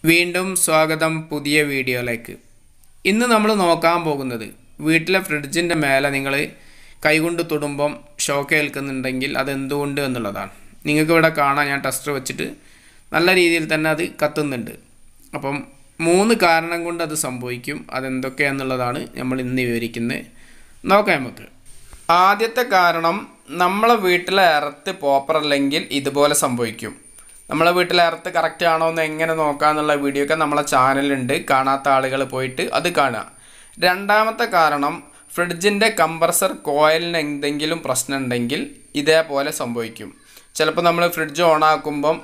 വീണ്ടും സ്വാഗതം പുതിയ വീഡിയോയിലേക്ക്. ഇന്ന് നമ്മൾ നോക്കാൻ പോകുന്നത് വീട്ടിലെ ഫ്രിഡ്ജിൻ്റെ മേലെ നിങ്ങൾ കൈകൊണ്ട് തൊടുമ്പം ഷോക്ക് ഏൽക്കുന്നുണ്ടെങ്കിൽ അതെന്തുകൊണ്ട് എന്നുള്ളതാണ്. നിങ്ങൾക്ക് ഇവിടെ കാണാൻ ഞാൻ ടെസ്റ്റർ വെച്ചിട്ട് നല്ല രീതിയിൽ തന്നെ അത് കത്തുന്നുണ്ട്. അപ്പം 3 കാരണം കൊണ്ട് അത് സംഭവിക്കും. അതെന്തൊക്കെയാണെന്നുള്ളതാണ് നമ്മൾ ഇന്ന് വിവരിക്കുന്നത്. നോക്കാം നമുക്ക്. ആദ്യത്തെ കാരണം, നമ്മളെ വീട്ടിലെ എർത്ത് പ്രോപ്പർ അല്ലെങ്കിൽ ഇതുപോലെ സംഭവിക്കും. നമ്മളെ വീട്ടിലെ എർത്ത് കറക്റ്റ് ആണോ എന്ന് എങ്ങനെ നോക്കാമെന്നുള്ള വീഡിയോ ഒക്കെ നമ്മളെ ചാനലുണ്ട്. കാണാത്ത ആളുകൾ പോയിട്ട് അത് കാണുക. രണ്ടാമത്തെ കാരണം, ഫ്രിഡ്ജിൻ്റെ കംപ്രസർ കോയിലിന് എന്തെങ്കിലും പ്രശ്നം ഉണ്ടെങ്കിൽ ഇതേപോലെ സംഭവിക്കും. ചിലപ്പോൾ നമ്മൾ ഫ്രിഡ്ജ് ഓണാക്കുമ്പം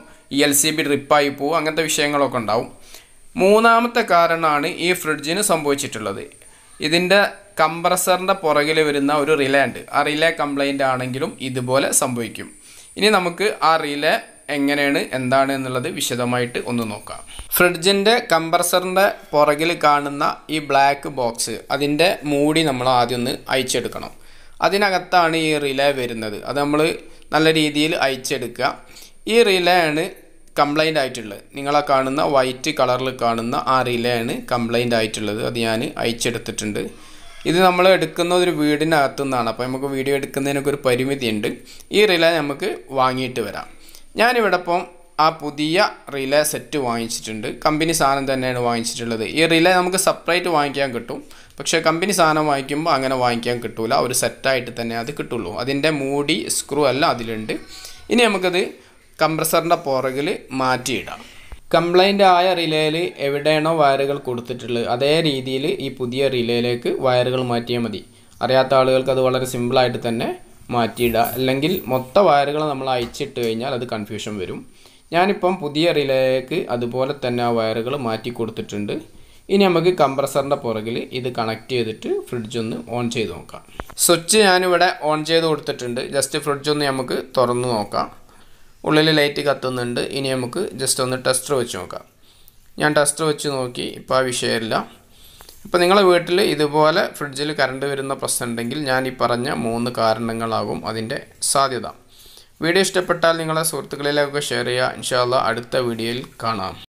LCB ഡ്രിപ്പായി പോവും, അങ്ങനത്തെ വിഷയങ്ങളൊക്കെ ഉണ്ടാവും. മൂന്നാമത്തെ കാരണമാണ് ഈ ഫ്രിഡ്ജിന് സംഭവിച്ചിട്ടുള്ളത്. ഇതിൻ്റെ കംപ്രസറിൻ്റെ പുറകിൽ വരുന്ന ഒരു റിലേ ഉണ്ട്. ആ റിലേ കംപ്ലൈൻ്റ് ആണെങ്കിലും ഇതുപോലെ സംഭവിക്കും. ഇനി നമുക്ക് ആ റിലേ എങ്ങനെയാണ് എന്താണ് എന്നുള്ളത് വിശദമായിട്ട് ഒന്ന് നോക്കാം. ഫ്രിഡ്ജിൻ്റെ കംപ്രസറിൻ്റെ പുറകിൽ കാണുന്ന ഈ ബ്ലാക്ക് ബോക്സ്, അതിൻ്റെ മൂടി നമ്മൾ ആദ്യം ഒന്ന് അയച്ചെടുക്കണം. അതിനകത്താണ് ഈ റിലേ വരുന്നത്. അത് നമ്മൾ നല്ല രീതിയിൽ അയച്ചെടുക്കുക. ഈ റിലേ ആണ് കംപ്ലൈൻ്റ് ആയിട്ടുള്ളത്. നിങ്ങളെ കാണുന്ന വൈറ്റ് കളറിൽ കാണുന്ന ആ റിലേ ആണ് കംപ്ലൈൻ്റ് ആയിട്ടുള്ളത്. അത് ഞാൻ അയച്ചെടുത്തിട്ടുണ്ട്. ഇത് നമ്മൾ എടുക്കുന്ന ഒരു വീടിനകത്തു നിന്നാണ്. അപ്പോൾ നമുക്ക് വീഡിയോ എടുക്കുന്നതിനൊക്കെ ഒരു പരിമിതിയുണ്ട്. ഈ റിലേ നമുക്ക് വാങ്ങിയിട്ട് വരാം. ഞാനിവിടെ ഇപ്പം ആ പുതിയ റിലേ സെറ്റ് വാങ്ങിച്ചിട്ടുണ്ട്. കമ്പനി സാധനം തന്നെയാണ് വാങ്ങിച്ചിട്ടുള്ളത്. ഈ റിലേ നമുക്ക് സെപ്പറേറ്റ് വാങ്ങിക്കാൻ കിട്ടും. പക്ഷേ കമ്പനി സാധനം വാങ്ങിക്കുമ്പോൾ അങ്ങനെ വാങ്ങിക്കാൻ കിട്ടില്ല. ഒരു സെറ്റായിട്ട് തന്നെ അത് കിട്ടുള്ളൂ. അതിൻ്റെ മൂടി സ്ക്രൂ എല്ലാം അതിലുണ്ട്. ഇനി നമുക്കത് കംപ്രസറിൻ്റെ പുറകിൽ മാറ്റിയിടാം. കംപ്ലൈൻ്റ് ആയ റിലേയിൽ എവിടെയാണോ വയറുകൾ കൊടുത്തിട്ടുള്ളത് അതേ രീതിയിൽ ഈ പുതിയ റിലേയിലേക്ക് വയറുകൾ മാറ്റിയാൽ മതി. അറിയാത്ത ആളുകൾക്ക് അത് വളരെ സിമ്പിളായിട്ട് തന്നെ മാറ്റിയിടുക. അല്ലെങ്കിൽ മൊത്തം വയറുകൾ നമ്മൾ അയച്ചിട്ട് കഴിഞ്ഞാൽ അത് കൺഫ്യൂഷൻ വരും. ഞാനിപ്പം പുതിയ റിലേയിലേക്ക് അതുപോലെ തന്നെ ആ വയറുകൾ മാറ്റി കൊടുത്തിട്ടുണ്ട്. ഇനി നമുക്ക് കംപ്രസറിൻ്റെ പുറകിൽ ഇത് കണക്ട് ചെയ്തിട്ട് ഫ്രിഡ്ജ് ഒന്ന് ഓൺ ചെയ്ത് നോക്കാം. സ്വിച്ച് ഞാനിവിടെ ഓൺ ചെയ്ത് കൊടുത്തിട്ടുണ്ട്. ജസ്റ്റ് ഫ്രിഡ്ജ് ഒന്ന് നമുക്ക് തുറന്ന് നോക്കാം. ഉള്ളിൽ ലൈറ്റ് കത്തുന്നുണ്ട്. ഇനി നമുക്ക് ജസ്റ്റ് ഒന്ന് ടെസ്റ്റർ വെച്ച് നോക്കാം. ഞാൻ ടെസ്റ്റർ വെച്ച് നോക്കി. ഇപ്പോൾ ആ വിഷയമില്ല. ഇപ്പോൾ നിങ്ങളുടെ വീട്ടിൽ ഇതുപോലെ ഫ്രിഡ്ജിൽ കറണ്ട് വരുന്ന പ്രശ്നം ഉണ്ടെങ്കിൽ ഞാൻ ഈ പറഞ്ഞ 3 കാരണങ്ങളാകും അതിൻ്റെ സാധ്യത. വീഡിയോ ഇഷ്ടപ്പെട്ടാൽ നിങ്ങളെ സുഹൃത്തുക്കളിലേക്കൊക്കെ ഷെയർ ചെയ്യുക. ഇൻഷാ അല്ലാഹ് അടുത്ത വീഡിയോയിൽ കാണാം.